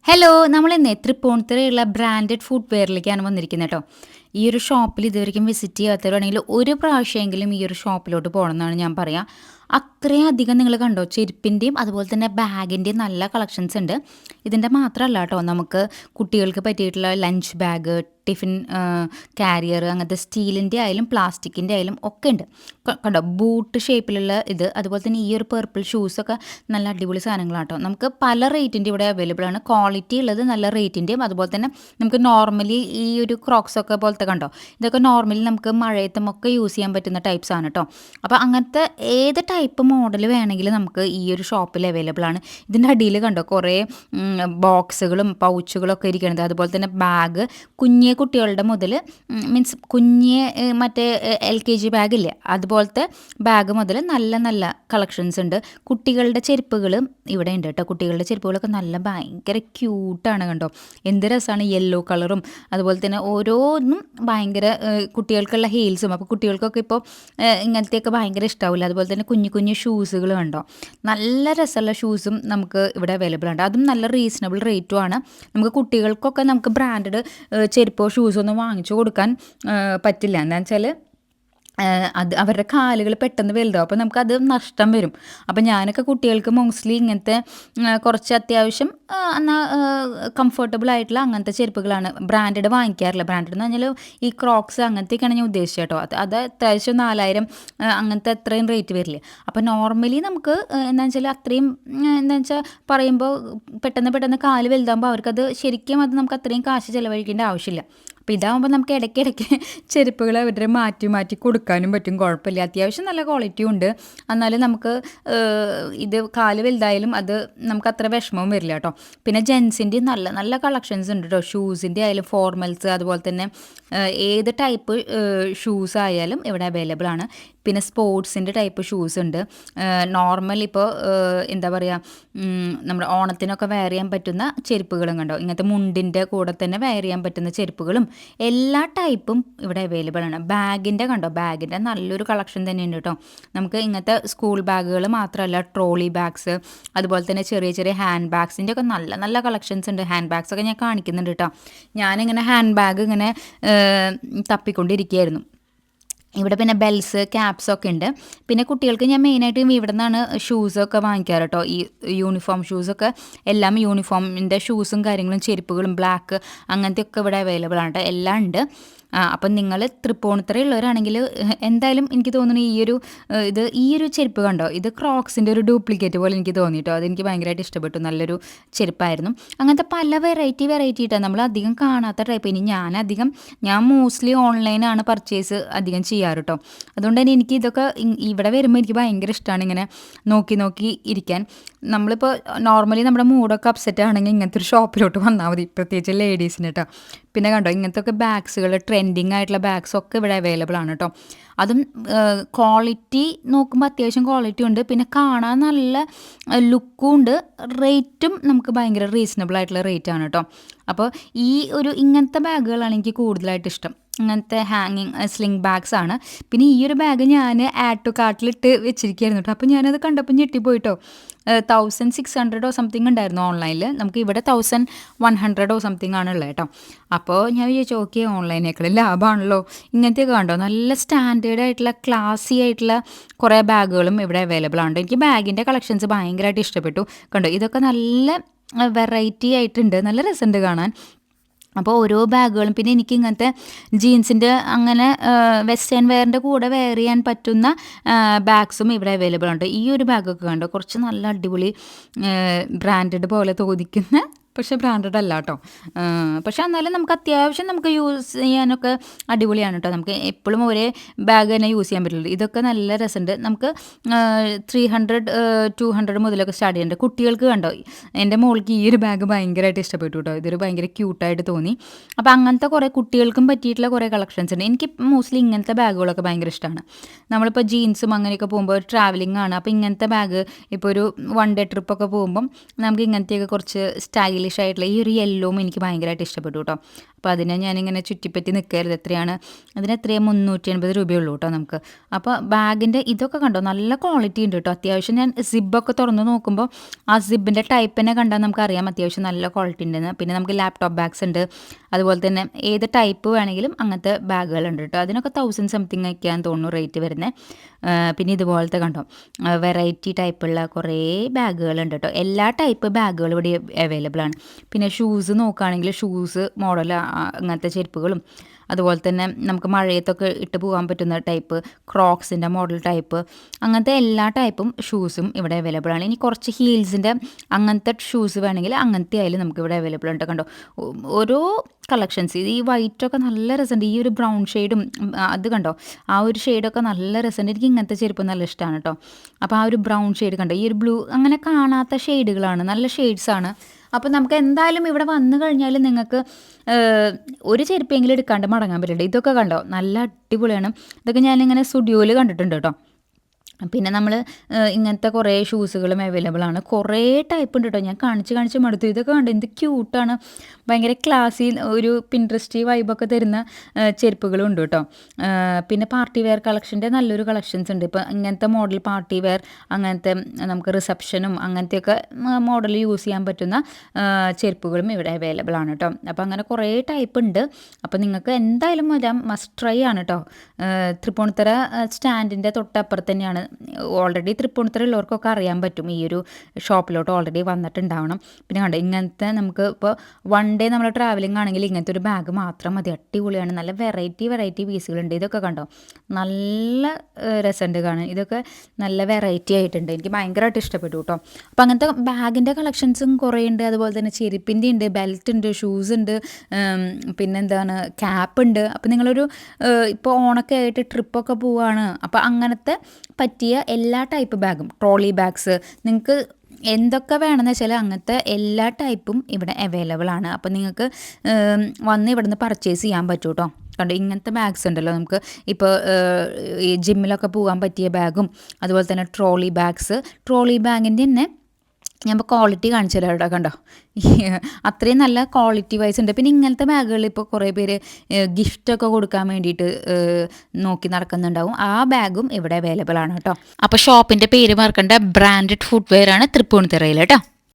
Hello, നമ്മളിന്ന് തൃപ്പൂണിത്തുറയുള്ള branded food വെയറിലേക്കാണ് വന്നിരിക്കുന്നത് കേട്ടോ. ഈ ഒരു ഷോപ്പിൽ ഇതുവരെയും വിസിറ്റ് ചെയ്യാത്തവരാണെങ്കിൽ ഒരു പ്രാവശ്യമെങ്കിലും ഈ ഒരു ഷോപ്പിലോട്ട് പോകണം എന്നാണ് ഞാൻ പറയുക. അത്രയും അധികം നിങ്ങൾ കണ്ടോ, ചെരുപ്പിൻ്റെയും അതുപോലെ തന്നെ ബാഗിൻ്റെയും നല്ല കളക്ഷൻസ് ഉണ്ട്. ഇതിൻ്റെ മാത്രമല്ല കേട്ടോ, നമുക്ക് കുട്ടികൾക്ക് പറ്റിയിട്ടുള്ള ലഞ്ച് ബാഗ്, ടിഫിൻ കാരിയർ, അങ്ങനത്തെ സ്റ്റീലിൻ്റെ ആയാലും പ്ലാസ്റ്റിക്കിൻ്റെ ആയാലും ഒക്കെ ഉണ്ട്. കണ്ടോ, ബൂട്ട് ഷേപ്പിലുള്ള ഇത്, അതുപോലെ തന്നെ ഈ ഒരു പർപ്പിൾ ഷൂസൊക്കെ നല്ല അടിപൊളി സാധനങ്ങളാണ് കേട്ടോ. നമുക്ക് പല റേറ്റിൻ്റെ ഇവിടെ അവൈലബിൾ ആണ്. ക്വാളിറ്റി ഉള്ളത് നല്ല റേറ്റിൻ്റെയും അതുപോലെ തന്നെ നമുക്ക് നോർമലി ഈ ഒരു ക്രോക്സൊക്കെ പോലത്തെ കണ്ടോ, ഇതൊക്കെ നോർമലി നമുക്ക് മഴയത്തുമൊക്കെ യൂസ് ചെയ്യാൻ പറ്റുന്ന ടൈപ്സ് ആണ് കേട്ടോ. അപ്പോൾ അങ്ങനത്തെ ഏത് ടൈപ്പ് മോഡൽ വേണമെങ്കിലും നമുക്ക് ഈ ഒരു ഷോപ്പിൽ അവൈലബിൾ ആണ്. ഇതിൻ്റെ അടിയിൽ കണ്ടോ കുറേ ബോക്സുകളും പൗച്ചുകളും ഒക്കെ ഇരിക്കുന്നത്. അതുപോലെ തന്നെ ബാഗ്, കുഞ്ഞേ കുട്ടികളുടെ മുതൽ മീൻസ് കുഞ്ഞേ മറ്റേ LKG ബാഗില്ലേ അതുപോലത്തെ ബാഗ് മുതൽ നല്ല നല്ല കളക്ഷൻസ് ഉണ്ട്. കുട്ടികളുടെ ചെരുപ്പുകളും ഇവിടെ ഉണ്ട് കേട്ടോ. കുട്ടികളുടെ ചെരുപ്പുകളൊക്കെ നല്ല ഭയങ്കര ക്യൂട്ടാണ് കണ്ടോ, എന്ത് രസമാണ്. യെല്ലോ കളറും അതുപോലെ തന്നെ ഓരോന്നും ഭയങ്കര കുട്ടികൾക്കുള്ള ഹീൽസും. അപ്പോൾ കുട്ടികൾക്കൊക്കെ ഇപ്പോൾ ഇങ്ങനത്തെയൊക്കെ ഭയങ്കര ഇഷ്ടമാവില്ല. അതുപോലെ തന്നെ കുഞ്ഞു കുഞ്ഞു ഷൂസുകൾ കണ്ടോ, നല്ല രസമുള്ള ഷൂസും നമുക്ക് ഇവിടെ അവൈലബിൾ ഉണ്ട്. അതും നല്ല റീസണബിൾ റേറ്റും ആണ്. നമുക്ക് കുട്ടികൾക്കൊക്കെ നമുക്ക് ബ്രാൻഡഡ് ചെരുപ്പോ ഷൂസോ ഒന്നും വാങ്ങിച്ചു കൊടുക്കാൻ പറ്റില്ല. എന്താണെന്ന് വെച്ചാൽ അത് അവരുടെ കാലുകൾ പെട്ടെന്ന് വലുതാവും, അപ്പോൾ നമുക്കത് നഷ്ടം വരും. അപ്പോൾ ഞാനൊക്കെ കുട്ടികൾക്ക് മോസ്റ്റ്ലി ഇങ്ങനത്തെ കുറച്ച് അത്യാവശ്യം എന്നാൽ കംഫർട്ടബിൾ ആയിട്ടുള്ള അങ്ങനത്തെ ചെരുപ്പുകളാണ്. ബ്രാൻഡഡ് വാങ്ങിക്കാറില്ല. ബ്രാൻഡഡ് എന്ന് പറഞ്ഞാൽ ഈ ക്രോക്സ് അങ്ങനത്തെയൊക്കെയാണ് ഞാൻ ഉദ്ദേശിച്ചത് കേട്ടോ. അത് അത്യാവശ്യം 4000 അങ്ങനത്തെ അത്രയും റേറ്റ് വരില്ലേ. അപ്പോൾ നോർമലി നമുക്ക് എന്താണെന്ന് വെച്ചാൽ അത്രയും എന്താണെന്ന് വെച്ചാൽ പറയുമ്പോൾ പെട്ടെന്ന് കാല് വലുതാകുമ്പോൾ അവർക്കത് ശരിക്കും അത് നമുക്ക് അത്രയും കാശ് ചിലവഴിക്കേണ്ട ആവശ്യമില്ല. അപ്പോൾ ഇതാകുമ്പോൾ നമുക്ക് ഇടയ്ക്കിടയ്ക്ക് ചെരുപ്പുകൾ അവരുടെ മാറ്റി മാറ്റി കൊടുക്കാനും പറ്റും, കുഴപ്പമില്ല. അത്യാവശ്യം നല്ല ക്വാളിറ്റിയും ഉണ്ട്. എന്നാലും നമുക്ക് ഇത് കാല് വലുതായാലും അത് നമുക്ക് അത്ര വിഷമവും വരില്ല കേട്ടോ. പിന്നെ ജെൻസിൻ്റെ നല്ല നല്ല കളക്ഷൻസ് ഉണ്ട് കേട്ടോ. ഷൂസിൻ്റെ ആയാലും ഫോർമൽസ്, അതുപോലെ തന്നെ ഏത് ടൈപ്പ് ഷൂസ് ആയാലും ഇവിടെ അവൈലബിൾ ആണ്. പിന്നെ സ്പോർട്സിൻ്റെ ടൈപ്പ് ഷൂസ് ഉണ്ട്. നോർമൽ ഇപ്പോൾ എന്താ പറയുക, നമ്മുടെ ഓണത്തിനൊക്കെ വെയർ ചെയ്യാൻ പറ്റുന്ന ചെരുപ്പുകളും കണ്ടോ, ഇങ്ങനത്തെ മുണ്ടിൻ്റെ കൂടെ തന്നെ വെയർ ചെയ്യാൻ പറ്റുന്ന ചെരുപ്പുകളും എല്ലാ ടൈപ്പും ഇവിടെ അവൈലബിൾ ആണ്. ബാഗിൻ്റെ കണ്ടോ, ബാഗിൻ്റെ നല്ലൊരു കളക്ഷൻ തന്നെയുണ്ട് കേട്ടോ. നമുക്ക് ഇങ്ങനത്തെ സ്കൂൾ ബാഗുകൾ മാത്രമല്ല, ട്രോളി ബാഗ്സ്, അതുപോലെ തന്നെ ചെറിയ ചെറിയ ഹാൻഡ് ബാഗ്സിൻ്റെ ഒക്കെ നല്ല നല്ല കളക്ഷൻസ് ഉണ്ട്. ഹാൻഡ് ബാഗ്സ് ഒക്കെ ഞാൻ കാണിക്കുന്നുണ്ട് കേട്ടോ. ഞാനിങ്ങനെ ഹാൻഡ് ബാഗ് ഇങ്ങനെ തപ്പിക്കൊണ്ടിരിക്കുകയായിരുന്നു. ഇവിടെ പിന്നെ ബെൽസ്, ക്യാപ്സൊക്കെ ഉണ്ട്. പിന്നെ കുട്ടികൾക്ക് ഞാൻ മെയിനായിട്ടും ഇവിടെ നിന്നാണ് ഷൂസൊക്കെ വാങ്ങിക്കാറ് കേട്ടോ. ഈ യൂണിഫോം ഷൂസൊക്കെ എല്ലാം യൂണിഫോമിൻ്റെ ഷൂസും കാര്യങ്ങളും ചെരുപ്പുകളും ബ്ലാക്ക് അങ്ങനത്തെയൊക്കെ ഇവിടെ അവൈലബിൾ ആണ് കേട്ടോ. എല്ലാം ഉണ്ട്. അപ്പം നിങ്ങൾ തൃപ്പൂണിത്തുറയുള്ളവരാണെങ്കിൽ എന്തായാലും എനിക്ക് തോന്നുന്നു ഈ ഒരു ചെരുപ്പ് കണ്ടോ, ഇത് ക്രോക്സിൻ്റെ ഒരു ഡ്യൂപ്ലിക്കേറ്റ് പോലെ എനിക്ക് തോന്നി കേട്ടോ. അതെനിക്ക് ഭയങ്കരമായിട്ട് ഇഷ്ടപ്പെട്ടു. നല്ലൊരു ചെരുപ്പായിരുന്നു. അങ്ങനത്തെ പല വെറൈറ്റി ഇട്ടാണ് നമ്മൾ അധികം കാണാത്ത ടൈപ്പ്. ഇനി ഞാൻ മോസ്റ്റ്ലി ഓൺലൈനാണ് പർച്ചേസ് അധികം ചെയ്യാറ് കേട്ടോ. അതുകൊണ്ട് തന്നെ എനിക്ക് ഇതൊക്കെ ഇവിടെ വരുമ്പോൾ എനിക്ക് ഭയങ്കര ഇഷ്ടമാണ് ഇങ്ങനെ നോക്കി നോക്കി ഇരിക്കാൻ. നമ്മളിപ്പോൾ നോർമലി നമ്മുടെ മൂഡൊക്കെ അപ്സെറ്റ് ആണെങ്കിൽ ഇങ്ങനത്തെ ഒരു ഷോപ്പിലോട്ട് വന്നാൽ മതി, പ്രത്യേകിച്ച് ലേഡീസിന് കേട്ടോ. പിന്നെ കണ്ടോ, ഇങ്ങനത്തെ ഒക്കെ ബാഗ്സുകൾ, ട്രെൻഡിങ് ആയിട്ടുള്ള ബാഗ്സൊക്കെ ഇവിടെ അവൈലബിൾ ആണ് കേട്ടോ. അതും ക്വാളിറ്റി നോക്കുമ്പോൾ അത്യാവശ്യം ക്വാളിറ്റി ഉണ്ട്. പിന്നെ കാണാൻ നല്ല ലുക്കും ഉണ്ട്. റേറ്റും നമുക്ക് ഭയങ്കര റീസണബിൾ ആയിട്ടുള്ള റേറ്റ് ആണ് കേട്ടോ. അപ്പോൾ ഇങ്ങനത്തെ ബാഗുകളാണ് എനിക്ക് കൂടുതലായിട്ട് ഇഷ്ടം. ഇങ്ങനത്തെ ഹാങ്ങിങ് സ്ലിംഗ് ബാഗ്സ് ആണ്. പിന്നെ ഈ ഒരു ബാഗ് ഞാൻ ആഡ് ടു കാർട്ടിലിട്ട് വെച്ചിരിക്കുകയായിരുന്നു കേട്ടോ. അപ്പോൾ ഞാനത് കണ്ടപ്പോൾ ഞെട്ടിപ്പോയിട്ടോ. 1600 സംതിങ് ഉണ്ടായിരുന്നു ഓൺലൈനിൽ. നമുക്ക് ഇവിടെ 1100 സംതിങ് ആണുള്ളത് കേട്ടോ. അപ്പോൾ ഞാൻ വിചാരിച്ചു ഓക്കെ, ഓൺലൈനേക്കാളും ലാഭമാണല്ലോ. ഇങ്ങനത്തെയൊക്കെ കണ്ടോ, നല്ല സ്റ്റാൻഡേർഡ് ആയിട്ടുള്ള ക്ലാസി ആയിട്ടുള്ള കുറേ ബാഗുകളും ഇവിടെ അവൈലബിൾ ആണ്. എനിക്ക് ബാഗിൻ്റെ കളക്ഷൻസ് ഭയങ്കരമായിട്ട് ഇഷ്ടപ്പെട്ടു. കണ്ടോ, ഇതൊക്കെ നല്ല വെറൈറ്റി ആയിട്ടുണ്ട്, നല്ല രസമുണ്ട് കാണാൻ. അപ്പോൾ ഓരോ ബാഗുകളും, പിന്നെ എനിക്ക് ഇങ്ങനത്തെ ജീൻസിൻ്റെ അങ്ങനെ വെസ്റ്റേൺ വെയറിൻ്റെ കൂടെ വെയർ ചെയ്യാൻ പറ്റുന്ന ബാഗ്സും ഇവിടെ അവൈലബിൾ ഉണ്ട്. ഈ ഒരു ബാഗൊക്കെ കണ്ടോ, കുറച്ച് നല്ല അടിപൊളി ബ്രാൻഡഡ് പോലെ തോന്നിക്കുന്ന, പക്ഷേ ബ്രാൻഡഡ് അല്ല കേട്ടോ. പക്ഷേ എന്നാലും നമുക്ക് അത്യാവശ്യം നമുക്ക് യൂസ് ചെയ്യാനൊക്കെ അടിപൊളിയാണ് കേട്ടോ. നമുക്ക് എപ്പോഴും ഒരേ ബാഗ് തന്നെ യൂസ് ചെയ്യാൻ പറ്റുള്ളൂ. ഇതൊക്കെ നല്ല രസമുണ്ട്. നമുക്ക് 300 200 മുതലൊക്കെ സ്റ്റാർട്ട് ചെയ്യുന്നുണ്ട്. കുട്ടികൾക്ക് കണ്ടോ, എൻ്റെ മോൾക്ക് ഈ ഒരു ബാഗ് ഭയങ്കരമായിട്ട് ഇഷ്ടപ്പെട്ടു കേട്ടോ. ഇതൊരു ഭയങ്കര ക്യൂട്ടായിട്ട് തോന്നി. അപ്പോൾ അങ്ങനത്തെ കുറേ കുട്ടികൾക്കും പറ്റിയിട്ടുള്ള കുറേ കളക്ഷൻസ് ഉണ്ട്. എനിക്ക് മോസ്റ്റ്ലി ഇങ്ങനത്തെ ബാഗുകളൊക്കെ ഭയങ്കര ഇഷ്ടമാണ്. നമ്മളിപ്പോൾ ജീൻസും അങ്ങനെയൊക്കെ പോകുമ്പോൾ ട്രാവലിംഗ് ആണ്, അപ്പോൾ ഇങ്ങനത്തെ ബാഗ് ഇപ്പോൾ ഒരു 1 ഡേ ട്രിപ്പൊക്കെ പോകുമ്പം നമുക്ക് ഇങ്ങനത്തെയൊക്കെ കുറച്ച് സ്റ്റൈലിഷ് സ്റ്റൈലിഷ് ആയിട്ടുള്ള ഈ ഒരു യെല്ലോവും എനിക്ക് ഭയങ്കരമായിട്ട് ഇഷ്ടപ്പെട്ടു കേട്ടോ. അപ്പോൾ അതിനെ ഞാനിങ്ങനെ ചുറ്റിപ്പറ്റി നിൽക്കരുത്. എത്രയാണ് അതിന് എത്രയാണ് 380 രൂപയുള്ളൂ കേട്ടോ നമുക്ക്. അപ്പോൾ ബാഗിൻ്റെ ഇതൊക്കെ കണ്ടോ നല്ല ക്വാളിറ്റി ഉണ്ട് കേട്ടോ. അത്യാവശ്യം ഞാൻ സിബൊക്കെ തുറന്ന് നോക്കുമ്പോൾ ആ സിബിൻ്റെ ടൈപ്പ് തന്നെ കണ്ടാൽ നമുക്കറിയാം അത്യാവശ്യം നല്ല ക്വാളിറ്റി ഉണ്ടെന്ന്. പിന്നെ നമുക്ക് ലാപ്ടോപ്പ് ബാഗ്സ് ഉണ്ട്, അതുപോലെ തന്നെ ഏത് ടൈപ്പ് വേണമെങ്കിലും അങ്ങനത്തെ ബാഗുകളുണ്ട് കേട്ടോ. അതിനൊക്കെ 1000 സംതിങ് ഒക്കെയാണെന്ന് തോന്നുന്നു റേറ്റ് വരുന്നത്. പിന്നെ ഇതുപോലത്തെ കണ്ടോ വെറൈറ്റി ടൈപ്പുള്ള കുറേ ബാഗുകളുണ്ട് കേട്ടോ. എല്ലാ ടൈപ്പ് ബാഗുകളും ഇവിടെ അവൈലബിൾ ആണ്. പിന്നെ ഷൂസ് നോക്കുകയാണെങ്കിൽ ഷൂസ് മോഡൽ അങ്ങനത്തെ ചെരുപ്പുകളും, അതുപോലെ തന്നെ നമുക്ക് മഴയത്തൊക്കെ ഇട്ട് പോകാൻ പറ്റുന്ന ടൈപ്പ് ക്രോക്സിൻ്റെ മോഡൽ ടൈപ്പ്, അങ്ങനത്തെ എല്ലാ ടൈപ്പും ഷൂസും ഇവിടെ അവൈലബിൾ ആണ്. ഇനി കുറച്ച് ഹീൽസിൻ്റെ അങ്ങനത്തെ ഷൂസ് വേണമെങ്കിൽ അങ്ങനത്തെ ആയാലും നമുക്ക് ഇവിടെ അവൈലബിൾ ഉണ്ട് കണ്ടോ. ഓരോ കളക്ഷൻസ് ഇത് ഈ വൈറ്റൊക്കെ നല്ല രസമുണ്ട്. ഈ ഒരു ബ്രൗൺ ഷെയ്ഡും അത് കണ്ടോ ആ ഒരു ഷെയ്ഡൊക്കെ നല്ല രസമുണ്ട്. എനിക്ക് ഇങ്ങനത്തെ ചെരുപ്പ് നല്ല ഇഷ്ടമാണ് കേട്ടോ. അപ്പോൾ ആ ഒരു ബ്രൗൺ ഷെയ്ഡ് കണ്ടോ, ഈ ഒരു ബ്ലൂ അങ്ങനെ കാണാത്ത ഷെയ്ഡുകളാണ്, നല്ല ഷെയ്ഡ്സാണ്. അപ്പോൾ നമുക്ക് എന്തായാലും ഇവിടെ വന്നു കഴിഞ്ഞാൽ നിങ്ങൾക്ക് ഒരു ചെരുപ്പെങ്കിലും എടുക്കാണ്ട് മടങ്ങാൻ പറ്റില്ല. ഇതൊക്കെ കണ്ടോ നല്ല അടിപൊളിയാണ്. ഇതൊക്കെ ഞാനിങ്ങനെ സ്റ്റുഡിയോയിൽ കണ്ടിട്ടുണ്ട് കേട്ടോ. പിന്നെ നമ്മൾ ഇങ്ങനത്തെ കുറേ ഷൂസുകളും അവൈലബിൾ ആണ്. കുറേ ടൈപ്പ് ഉണ്ട് കേട്ടോ. ഞാൻ കാണിച്ച് മടുത്തു. ഇതൊക്കെ കണ്ടു എന്ത് ക്യൂട്ടാണ്, ഭയങ്കര ക്ലാസി ഒരു പിൻട്രസ്റ്റി വൈബൊക്കെ തരുന്ന ചെരുപ്പുകളും ഉണ്ട് കേട്ടോ. പിന്നെ പാർട്ടി വെയർ കളക്ഷൻ്റെ നല്ലൊരു കളക്ഷൻസ് ഉണ്ട്. ഇപ്പോൾ ഇങ്ങനത്തെ മോഡൽ പാർട്ടി വെയർ അങ്ങനത്തെ നമുക്ക് റിസപ്ഷനും അങ്ങനത്തെയൊക്കെ മോഡൽ യൂസ് ചെയ്യാൻ പറ്റുന്ന ചെരുപ്പുകളും ഇവിടെ അവൈലബിൾ ആണ് കേട്ടോ. അപ്പോൾ അങ്ങനെ കുറേ ടൈപ്പ് ഉണ്ട്. അപ്പോൾ നിങ്ങൾക്ക് എന്തായാലും വരാം, മസ്റ്റ് ട്രൈ ആണ് കേട്ടോ. തൃപ്പൂണിത്തുറ സ്റ്റാൻഡിൻ്റെ തൊട്ടപ്പുറത്ത് തന്നെയാണ്. ഓൾറെഡി തൃപ്പൂണിത്തുറ ഉള്ളവർക്കൊക്കെ അറിയാൻ പറ്റും, ഈ ഒരു ഷോപ്പിലോട്ട് ഓൾറെഡി വന്നിട്ടുണ്ടാവണം. പിന്നെ കണ്ടോ ഇങ്ങനത്തെ നമുക്ക് ഇപ്പോൾ വൺ ഡേ നമ്മൾ ട്രാവലിംഗ് ആണെങ്കിൽ ഇങ്ങനത്തെ ഒരു ബാഗ് മാത്രം മതി. അടിപൊളിയാണ്, നല്ല വെറൈറ്റി പീസുകളുണ്ട്. ഇതൊക്കെ കണ്ടോ നല്ല രസമുണ്ട് കാണാൻ. ഇതൊക്കെ നല്ല വെറൈറ്റി ആയിട്ടുണ്ട്, എനിക്ക് ഭയങ്കരമായിട്ട് ഇഷ്ടപ്പെട്ടു കേട്ടോ. അപ്പോൾ അങ്ങനത്തെ ബാഗിൻ്റെ കളക്ഷൻസും കുറേ ഉണ്ട്. അതുപോലെ തന്നെ ചെരുപ്പിൻ്റെ ഉണ്ട്, ബെൽറ്റ് ഉണ്ട്, ഷൂസ് ഉണ്ട്, പിന്നെന്താണ് ക്യാപ്പ് ഉണ്ട്. അപ്പോൾ നിങ്ങളൊരു ഇപ്പോൾ ഓണൊക്കെ ആയിട്ട് ട്രിപ്പൊക്കെ പോവുകയാണ്, അപ്പോൾ അങ്ങനത്തെ പറ്റിയ എല്ലാ ടൈപ്പ് ബാഗും, ട്രോളി ബാഗ്സ്, നിങ്ങൾക്ക് എന്തൊക്കെ വേണമെന്ന് വെച്ചാൽ അങ്ങനത്തെ എല്ലാ ടൈപ്പും ഇവിടെ അവൈലബിൾ ആണ്. അപ്പോൾ നിങ്ങൾക്ക് വന്ന് ഇവിടുന്ന് പർച്ചേസ് ചെയ്യാൻ പറ്റും കേട്ടോ. കണ്ടോ ഇങ്ങനത്തെ ബാഗ്സ് ഉണ്ടല്ലോ നമുക്ക് ഇപ്പോൾ ഈ ജിമ്മിലൊക്കെ പോകാൻ പറ്റിയ ബാഗും, അതുപോലെ തന്നെ ട്രോളി ബാഗിൻ്റെ തന്നെ ഞാൻ ഇപ്പോൾ ക്വാളിറ്റി കാണിച്ചു തരാം കേട്ടോ. കണ്ടോ അത്രയും നല്ല ക്വാളിറ്റി വൈസ് ഉണ്ട്. പിന്നെ ഇങ്ങനത്തെ ബാഗുകൾ ഇപ്പോൾ കുറേ പേര് ഗിഫ്റ്റൊക്കെ കൊടുക്കാൻ വേണ്ടിയിട്ട് നോക്കി നടക്കുന്നുണ്ടാവും. ആ ബാഗും ഇവിടെ അവൈലബിൾ ആണ് കേട്ടോ. അപ്പോൾ ഷോപ്പിൻ്റെ പേര് മറക്കണ്ട, ബ്രാൻഡഡ് ഫുട്വെയർ ആണ് തൃപ്പൂണിത്തുറയിൽ കേട്ടോ.